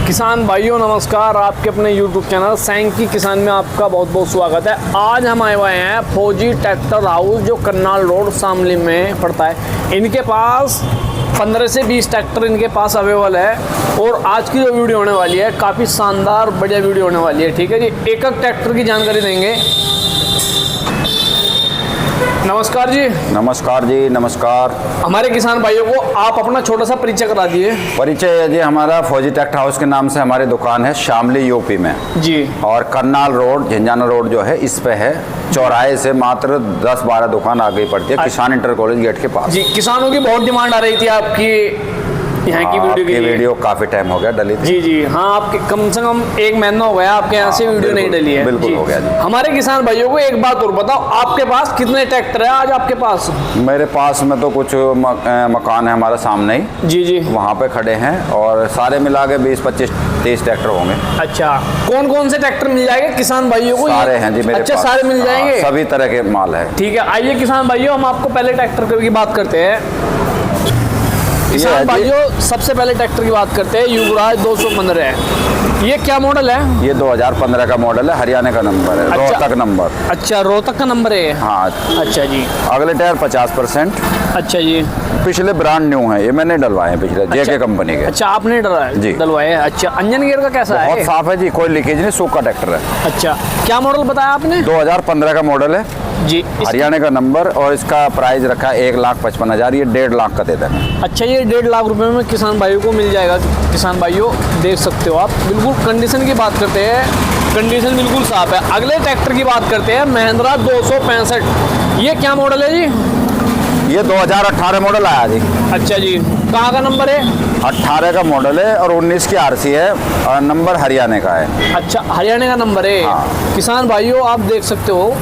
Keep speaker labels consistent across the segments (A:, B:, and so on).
A: किसान भाइयों नमस्कार। आपके अपने YouTube चैनल सैंकी किसान में आपका बहुत बहुत स्वागत है। आज हम आए हुए हैं फौजी ट्रैक्टर हाउस जो करनाल रोड शामली में पड़ता है। इनके पास 15 से 20 ट्रैक्टर इनके पास अवेलेबल है और आज की जो वीडियो होने वाली है काफ़ी शानदार बढ़िया वीडियो होने वाली है। ठीक है जी, एक एक ट्रैक्टर की जानकारी देंगे। नमस्कार जी।
B: नमस्कार जी, नमस्कार।
A: हमारे किसान भाइयों को आप अपना छोटा सा परिचय करा दिए।
B: परिचय है जी, हमारा फौजी ट्रैक्टर हाउस के नाम से हमारी दुकान है शामली यूपी में
A: जी।
B: और करनाल रोड झंझाना रोड जो है इस पे है। चौराहे से मात्र 10-12 दुकान आगे ही पड़ती है, किसान इंटर कॉलेज गेट के पास।
A: जी, किसानों की बहुत डिमांड आ रही थी आपकी यहाँ की वीडियो के लिए।
B: वीडियो काफी टाइम हो गया डली थी।
A: जी जी हाँ, आपके कम से कम 1 महीना हो गया आपके यहाँ से वीडियो नहीं डली है।
B: बिल्कुल हो गया जी।
A: हमारे किसान भाइयों को एक बात और बताओ, आपके पास कितने ट्रैक्टर है आज आपके पास?
B: मेरे पास में तो कुछ मकान है हमारा सामने ही।
A: जी जी।
B: वहाँ पे खड़े हैं और सारे मिला के 20-25-30 ट्रैक्टर होंगे।
A: अच्छा, कौन कौन से ट्रैक्टर मिल जाएंगे किसान भाइयों को?
B: सारे हैं जी मेरे
A: अच्छा,
B: पास।
A: सारे मिल जाएंगे।
B: सभी तरह के माल है।
A: ठीक है, आइए किसान भाइयों हम आपको पहले ट्रैक्टर की बात करते हैं। किसान भाइयों सबसे पहले ट्रैक्टर की बात करते हैं। युवराज 215 है। ये क्या मॉडल है?
B: ये 2015 का मॉडल है, हरियाणा का नंबर है।
A: अच्छा,
B: रोहतक नंबर।
A: अच्छा, रोहतक का नंबर है।
B: हाँ।
A: अच्छा जी।
B: अगले टायर 50%।
A: अच्छा जी।
B: पिछले ब्रांड न्यू है, ये मैंने डलवाए हैं पिछले।
A: अच्छा,
B: जेके कंपनी के।
A: अच्छा, आपने
B: जी
A: डलवाए हैं। अच्छा, इंजन गियर का कैसा है?
B: बहुत साफ है जी, कोई लीकेज नहीं, सूखा ट्रैक्टर है।
A: अच्छा, क्या मॉडल बताया आपने?
B: 2015 का मॉडल है
A: जी।
B: हरियाणा का नंबर और इसका प्राइस रखा है 1,55,000। ये 1.5 लाख का दे देना।
A: अच्छा, ये 1.5 लाख रुपए में किसान भाइयों को मिल जाएगा। किसान भाइयों देख सकते हो आप। बिल्कुल कंडीशन की बात करते हैं, कंडीशन बिल्कुल साफ है। अगले ट्रैक्टर की बात करते हैं, महिंद्रा 265। ये क्या मॉडल है जी?
B: ये 2018 मॉडल आया जी।
A: अच्छा जी, कहाँ का नंबर है?
B: 18 का मॉडल है और 19 की आरसी है और नंबर हरियाणा का है।
A: अच्छा, हरियाणा का नंबर है।
B: हाँ।
A: किसान भाइयों आप देख सकते हो।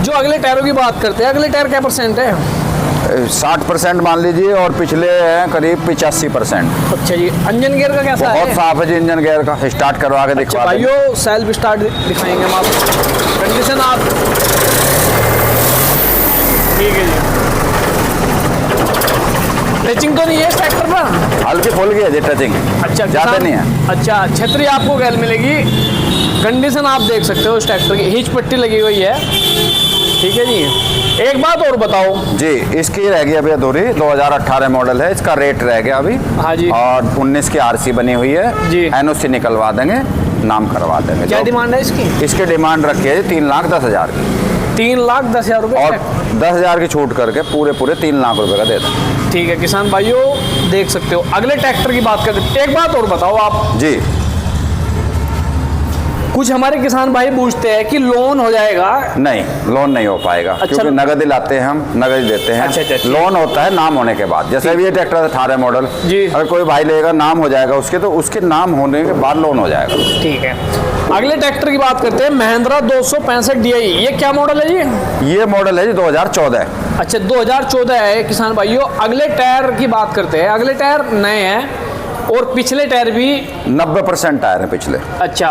A: जो अगले टायरों की बात करते हैं, अगले टायर क्या परसेंट है?
B: 60% मान लीजिए और पिछले हैं करीब 85%।
A: अच्छा जी। इंजन गियर का कैसा है?
B: बहुत साफ है जी इंजन गियर का। स्टार्ट करवा के दिखवा देंगे।
A: भाइयों सेल्फ स्टार्ट दिखाएंगे हम आपको। कंडीशन आप ठीक है जी। टचिंग तो नहीं है इस ट्रैक्टर पर?
B: हल्की फुल्की है जी टचिंग।
A: अच्छा,
B: ज़्यादा नहीं है।
A: अच्छा, छतरी आपको गैल मिलेगी। कंडीशन आप देख सकते हो इस ट्रैक्टर की, हिच पट्टी लगी हुई है। ठीक है जी। एक बात और बताओ
B: जी, इसकी रह गई अभी अधूरी। 2018 मॉडल है, इसका रेट रह गया अभी।
A: हाँ जी।
B: और 19 की आरसी बनी हुई है
A: जी।
B: एनओसी निकलवा देंगे, नाम करवा देंगे।
A: क्या डिमांड है इसकी?
B: इसकी डिमांड रखी है 3,10,000 की।
A: 3,10,000 रुपये
B: और 10,000 की छूट करके पूरे 3 लाख रुपए का दे दें।
A: ठीक है किसान भाइयों देख सकते हो। अगले ट्रैक्टर की बात करते हैं। एक बात और बताओ आप
B: जी।
A: कुछ हमारे किसान भाई पूछते हैं कि लोन हो जाएगा?
B: नहीं, लोन नहीं हो पाएगा।
A: अच्छा,
B: क्योंकि नगद ही लाते हैं हम, नगद ही देते हैं।
A: अच्छा,
B: लोन होता है नाम होने के बाद। जैसे भी ये ट्रैक्टर 18 मॉडल
A: जी।
B: अगर कोई भाई लेगा, नाम हो जाएगा उसके, तो उसके नाम होने के बाद लोन हो जाएगा।
A: ठीक है। अगले ट्रैक्टर की बात करते हैं, महिंद्रा 265 DI। ये क्या मॉडल है जी?
B: ये मॉडल है जी 2014।
A: अच्छा, 2014 है किसान भाइयों। अगले टायर की बात करते हैं। अगले टायर नए हैं और पिछले टायर भी
B: 90% टायर है पिछले।
A: अच्छा,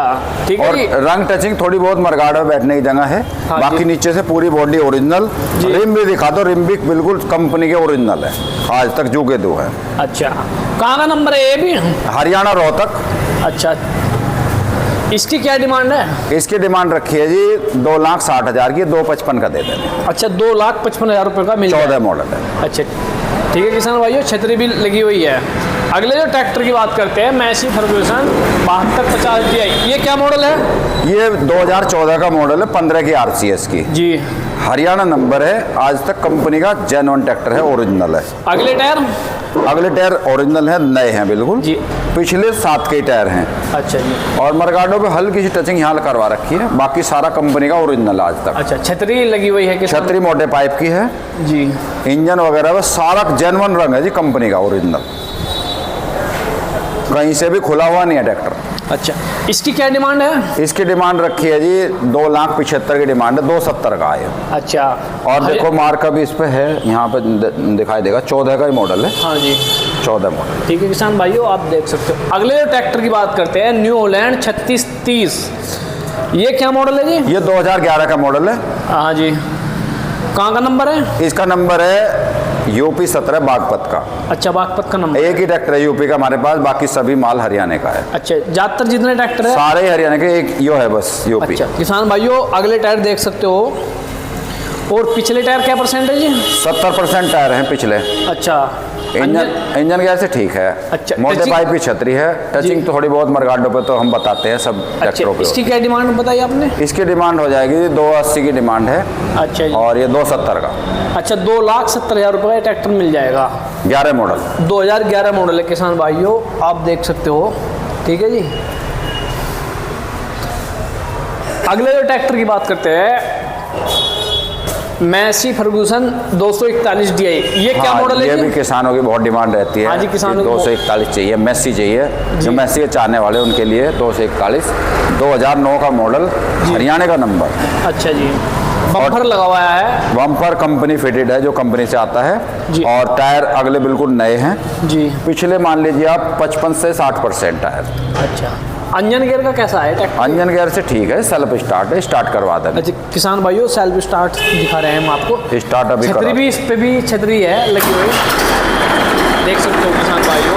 A: ठीक है
B: और
A: जी।
B: रंग टचिंग थोड़ी बहुत मरगाड़ में बैठने की जगह है।
A: हाँ
B: बाकी
A: जी।
B: नीचे से पूरी बॉडी ओरिजिनल। रिम भी दिखा दो, रिम भी बिल्कुल कंपनी के ओरिजिनल है, आज तक जुगे दो है।
A: अच्छा, कहाँ का नंबर है ये भी?
B: हरियाणा रोहतक।
A: अच्छा, इसकी क्या डिमांड है?
B: इसकी डिमांड रखी है जी 2,60,000 की। 2,55 का दे देंगे।
A: अच्छा, 2,55,000 रुपये का मिल
B: 14 मॉडल है।
A: अच्छा, ठीक है किसान भाइयों, छतरी भी लगी हुई है। अगले जो ट्रैक्टर की बात करते हैं, मैसी फर्गूसन 7250 DI। ये क्या मॉडल है?
B: ये 2014 का मॉडल है, 15 की आरसी है इसकी
A: जी।
B: हरियाणा नंबर है, आज तक कंपनी का जेन्युइन ट्रैक्टर है, ओरिजिनल है।
A: अगले टायर?
B: अगले टायर ओरिजिनल है, नए हैं बिल्कुल
A: जी।
B: पिछले 7 के टायर हैं।
A: अच्छा जी।
B: और मरगाडो पे हल्की सी टचिंग यहाँ करवा रखी है, बाकी सारा कंपनी का ओरिजिनल आज तक।
A: अच्छा, छतरी लगी हुई है किसान?
B: छतरी मोटे पाइप की है
A: जी।
B: इंजन वगैरह में सारा जेन्युइन रंग है जी कंपनी का ओरिजिनल, कहीं से भी खुला हुआ नहीं है ट्रैक्टर।
A: अच्छा, इसकी क्या डिमांड है?
B: इसकी डिमांड रखी है जी 2,75,000 की डिमांड है। 2,70 का है।
A: अच्छा।
B: और देखो मार्का भी इस पे है, यहाँ पे दिखाई देगा। 14 का ही मॉडल है।
A: हाँ जी।
B: 14 मॉडल।
A: ठीक है किसान भाइयों आप देख सकते हो। अगले ट्रैक्टर की बात करते हैं, न्यू हॉलैंड 3630। ये क्या मॉडल है जी?
B: ये 2011 का मॉडल है।
A: हाँ जी। कहाँ का नंबर है?
B: इसका नंबर है यूपी 17 बागपत का।
A: अच्छा, बागपत का नंबर।
B: एक ही ट्रैक्टर है यूपी का हमारे पास, बाकी सभी माल हरियाणा का है।
A: अच्छा, ज्यादातर जितने ट्रैक्टर है
B: सारे ही हरियाणा के, एक यो है बस यूपी।
A: अच्छा किसान भाइयों, अगले टायर देख सकते हो, और पिछले टायर क्या परसेंटेज है?
B: 70% टायर हैं पिछले।
A: अच्छा,
B: इंजन गैस से ठीक है।
A: अच्छा,
B: मोटे
A: टचिंग-
B: पाइप की छतरी है, टचिंग तो थोड़ी बहुत मरगाडों पे तो हम बताते हैं सब ट्रैक्टरों
A: अच्छा,
B: पे।
A: इसकी क्या डिमांड बताई आपने?
B: इसकी डिमांड हो जाएगी 280 की डिमांड है,
A: अच्छा जी।
B: और ये 270 का।
A: अच्छा, 2,70,000 रुपये का ट्रैक्टर मिल जाएगा।
B: 11 मॉडल।
A: 2011 मॉडल है किसान भाइयों, आप देख सकते हो। ठीक है जी। अगले जो ट्रैक्टर की बात करते हैं, मैसी फर्गूसन 241 DI, ये क्या
B: हाँ,
A: मॉडल है
B: ये
A: जी?
B: भी किसानों की बहुत डिमांड रहती है।
A: हाँ जी, किसानों की
B: 241 चाहिए, मेसी चाहिए, जो मेसी के चाहने वाले उनके लिए 241 2009 का मॉडल, हरियाणा का नंबर।
A: अच्छा जी, बम्पर लगा हुआ है।
B: बम्पर कंपनी फिटेड है, जो कंपनी से आता है
A: जी।
B: और टायर अगले बिल्कुल नए हैं
A: जी।
B: पिछले मान लीजिए आप 55 से 60% टायर।
A: अच्छा, अंजन गियर का कैसा है ट्रैक्टर?
B: अंजन गियर से ठीक है, सेल्फ स्टार्ट है, स्टार्ट करवा देना।
A: अच्छा किसान भाइयों, सेल्फ स्टार्ट दिखा रहे हैं हम आपको।
B: स्टार्ट अभी
A: छतरी
B: करा।
A: भी, इस पे भी छतरी है लगी हुई, देख सकते हो किसान भाइयों।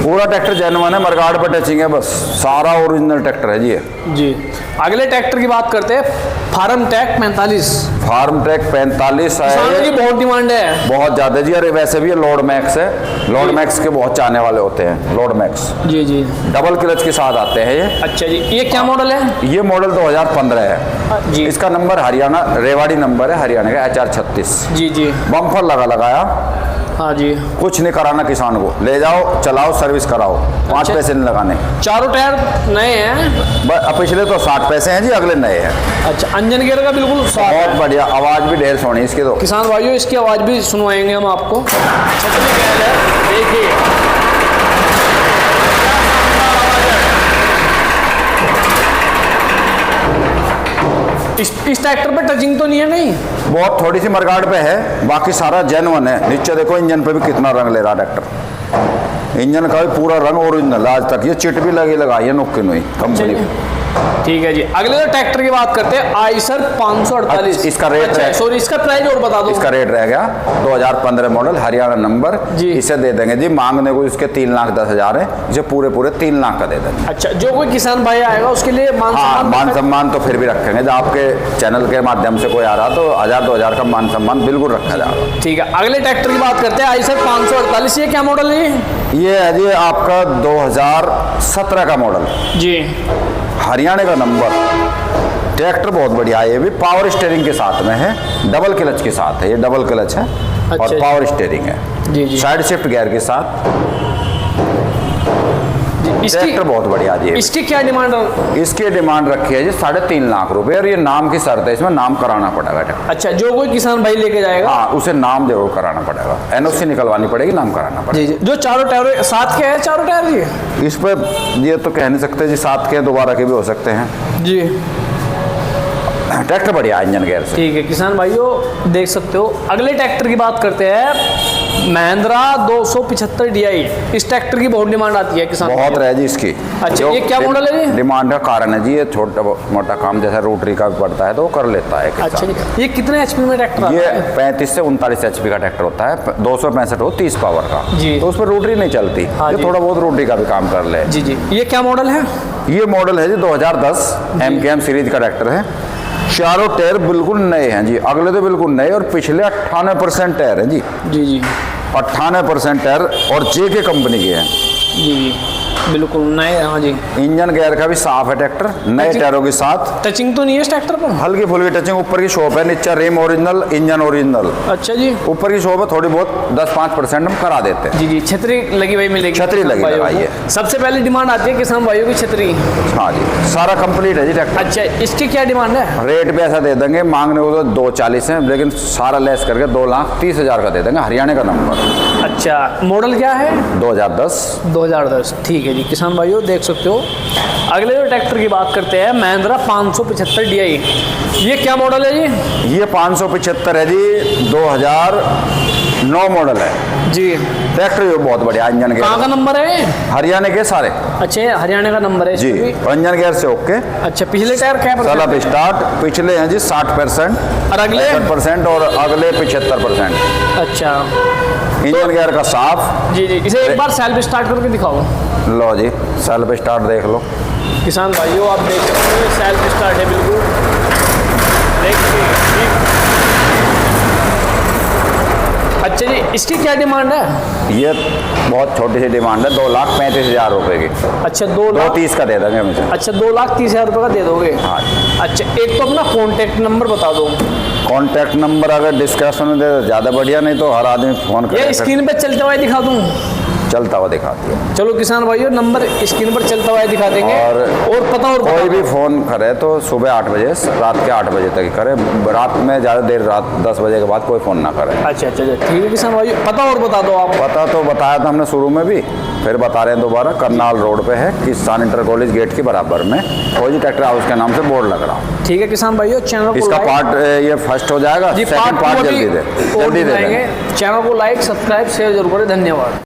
B: पूरा ट्रैक्टर जेन्युइन है, मरगाड़ पर टचिंग है, बस सारा ओरिजिनल ट्रैक्टर है जी ये।
A: जी। अगले ट्रैक्टर की बात करते हैं, फार्म ट्रैक 45।
B: फार्म ट्रैक 45
A: किसानों की
B: है,
A: बहुत डिमांड है।
B: बहुत ज़्यादा जी। अरे वैसे भी ये लोड मैक्स है, लोड मैक्स के बहुत चाहने वाले होते हैं। लोड मैक्स
A: जी जी।
B: डबल क्लच के साथ आते हैं ये।
A: अच्छा जी, ये क्या मॉडल है?
B: ये मॉडल 2015 है
A: जी।
B: इसका नंबर हरियाणा रेवाड़ी नंबर है, हरियाणा का HR 36।
A: जी जी।
B: बम्पर लगाया,
A: हाँ जी।
B: कुछ नहीं कराना किसान को, ले जाओ चलाओ सर्विस कराओ, 5
A: अच्छा।
B: पैसे नहीं लगाने।
A: चारों टायर नए हैं।
B: अब पिछले तो 60 पैसे हैं जी, अगले नए हैं।
A: अच्छा, अंजन गियर का बिल्कुल साफ है।
B: बहुत बढ़िया, आवाज़ भी ढेर सोनी इसकी तो।
A: किसान भाइयों, इसकी आवाज़ भी सुनवाएंगे हम आपको। छतरी गैस है, देखिए। इस ट्रैक्टर पे टचिंग तो नहीं है? नहीं,
B: बहुत थोड़ी सी मरगाड़ पे है, बाकी सारा जेन्युइन है। नीचे देखो इंजन पे भी कितना रंग ले रहा ट्रैक्टर। इंजन का भी पूरा रंग ओरिजिनल आज तक। ये चिट भी लगाई है नुक्की नुई कंपनी की।
A: ठीक है जी। अगले जो ट्रैक्टर की बात करते हैं, आइसर 548।
B: अच्छा, इसका रेट है।
A: सॉरी, इसका प्राइस और बता दो।
B: इसका रेट रह गया 2015 मॉडल, हरियाणा नंबर
A: जी।
B: इसे दे देंगे जी, मांगने को इसके 3,10,000 है, इसे पूरे 3 लाख का दे देंगे।
A: अच्छा, जो कोई किसान भाई आएगा उसके लिए मान
B: हाँ,
A: सम्मान
B: मान सम्मान तो फिर भी रखेंगे। जब आपके चैनल के माध्यम से कोई आ रहा तो 1,000-2,000 का मान सम्मान बिल्कुल रखा जाएगा।
A: ठीक है। अगले ट्रैक्टर की बात करते हैं, आइसर 548। ये क्या मॉडल है?
B: ये है जी आपका 2017 का मॉडल,
A: जी।
B: हरियाणा का नंबर। ट्रैक्टर बहुत बढ़िया है, ये भी पावर स्टीयरिंग के साथ में है, डबल क्लच के साथ है। ये डबल क्लच है
A: अच्छा
B: और
A: जी।
B: पावर स्टीयरिंग है,
A: जी जी।
B: साइड शिफ्ट गियर के साथ।
A: इसकी
B: ट्रैक्टर बहुत बढ़िया जी।
A: इसकी क्या डिमांड है?
B: इसकी डिमांड रखी है जी 3.5 लाख रुपए, और ये नाम की शर्त है, इसमें नाम कराना पड़ेगा ट्रैक्टर।
A: अच्छा, जो कोई किसान भाई लेके जाएगा।
B: हाँ, उसे नाम जरूर कराना पड़ेगा, NOC निकलवानी पड़ेगी, नाम कराना
A: जी
B: पड़ेगा।
A: जी। जो चारों टायर साथ के हैं, चारों टायर जी?
B: इस पर ये तो कह नहीं सकते जी, 7 के दोबारा के भी हो सकते हैं।
A: जी।
B: ट्रैक्टर बढ़िया इंजन गियर से।
A: ठीक है किसान भाइयों, देख सकते हो। अगले ट्रैक्टर की बात करते हैं, महिंद्रा 275 DI। इस ट्रैक्टर की बहुत डिमांड आती है किसान
B: बहुत
A: भाइयों।
B: रहे जी इसकी।
A: अच्छा,
B: जो
A: ये क्या मॉडल है जी?
B: डिमांड का कारण है जी, ये छोटा मोटा काम जैसा रोटरी का भी पड़ता है तो वो कर लेता है
A: अच्छा
B: किसान।
A: जी। ये कितने HP में ट्रैक्टर आता
B: ये
A: है?
B: 35 से 39 HP का ट्रैक्टर होता है, 265 हो 30 पावर का
A: जी।
B: तो उस पर रोटरी नहीं चलती।
A: हाँ
B: ये
A: जी।
B: थोड़ा बहुत रोटरी का भी काम कर ले।
A: जी जी। ये क्या मॉडल है?
B: ये मॉडल है जी 2010 MKM सीरीज का ट्रैक्टर है। चारों टायर बिल्कुल नए हैं जी, अगले तो बिल्कुल नए, और पिछले 98% टायर हैं जी।
A: जी जी।
B: 98% टायर और JK कंपनी के हैं।
A: जी जी, बिल्कुल नए। हाँ जी।
B: इंजन गियर का भी साफ है ट्रैक्टर, नए
A: टचिंग-
B: टायरों के साथ।
A: टचिंग तो नहीं है इस ट्रैक्टर पर?
B: हल्की फुल्की टचिंग, ऊपर की शॉप है, नीचे रिम ओरिजिनल, इंजन ओरिजिनल।
A: अच्छा जी।
B: ऊपर की शॉप है, थोड़ी बहुत 10-5% हम करा देते हैं।
A: जी जी। छतरी लगी हुई मिलेगी?
B: छतरी
A: किसान
B: लगी
A: भाइयों
B: लगाई
A: को।
B: है।
A: सबसे पहले डिमांड आती है किसान भाइयों की छतरी।
B: हाँ जी, सारा कंप्लीट है जी ट्रैक्टर।
A: अच्छा, इसकी क्या डिमांड है?
B: रेट भी ऐसा दे देंगे, मांगने को तो 240 है, लेकिन सारा लेस करके 2,30,000 का दे देंगे, हरियाणा का नंबर।
A: अच्छा, मॉडल क्या है?
B: 2010।
A: 2010। ठीक है जी किसान भाइयों, देख सकते हो। अगले जो ट्रैक्टर की बात करते हैं, महिंद्रा 575 DI। ये क्या मॉडल है जी?
B: ये 575 है जी, 2000 9 मॉडल है।
A: जी।
B: ट्रैक्टर भी बहुत बढ़िया, इंजन
A: कहाँ का
B: गेयर
A: नंबर है?
B: हरियाणा के सारे।
A: अच्छा, ये हरियाणा का नंबर है
B: जी,
A: इसमें भी?
B: इंजन गेयर से ओके।
A: अच्छा, पिछले टायर क्या
B: चल
A: परसेंट
B: अब
A: है?
B: स्टार्ट। पिछले हैं जी 60%,
A: और अगले?
B: 65% और अगले 75%।
A: अच्छा
B: इंजन गेयर का साफ।
A: जी जी, इसे एक बार सेल्फ स्टार्ट करके दिखाओ।
B: लो जी, सेल्फ स्टार्ट देख लो।
A: किसान भाइयों आप देख सकते हो सेल्फ स्टार्ट है बिल्कुल। देखिए। अच्छा जी, इसकी क्या डिमांड है?
B: ये बहुत छोटी सी डिमांड है, 2,35,000 रुपए की।
A: अच्छा, 2,30,000
B: का दे देंगे मुझे।
A: अच्छा, 2,30,000 रुपये का दे दोगे?
B: हाँ।
A: अच्छा, एक तो अपना कॉन्टैक्ट नंबर बता दो।
B: कॉन्टैक्ट नंबर अगर डिस्कशन में दे तो ज़्यादा बढ़िया, नहीं तो हर आदमी फ़ोन
A: ये
B: कर
A: स्क्रीन पे चलते हुए दिखा दूँ?
B: चलता हुआ दिखाती है।
A: चलो किसान भाइयों, नंबर स्क्रीन पर चलता हुआ दिखा देंगे। और पता और
B: कोई भी फ़ोन करे तो सुबह 8 बजे से रात के 8 बजे तक ही करे। रात में ज़्यादा देर, रात 10 बजे के बाद कोई फ़ोन ना करे।
A: अच्छा अच्छा अच्छा, ठीक है किसान भाइयों, पता और बता दो आप।
B: पता तो बताया था हमने शुरू में भी, फिर बता रहे हैं दोबारा। करनाल रोड पे है, किसान इंटर कॉलेज गेट के बराबर में फौजी ट्रैक्टर हाउस के नाम से बोर्ड लग रहा है।
A: ठीक है किसान भाइयों, चैनल को
B: इसका पार्ट ये फर्स्ट हो जाएगा, सेकंड पार्ट जल्दी दे
A: देंगे। चैनल को लाइक, सब्सक्राइब, शेयर जरूर करें। धन्यवाद।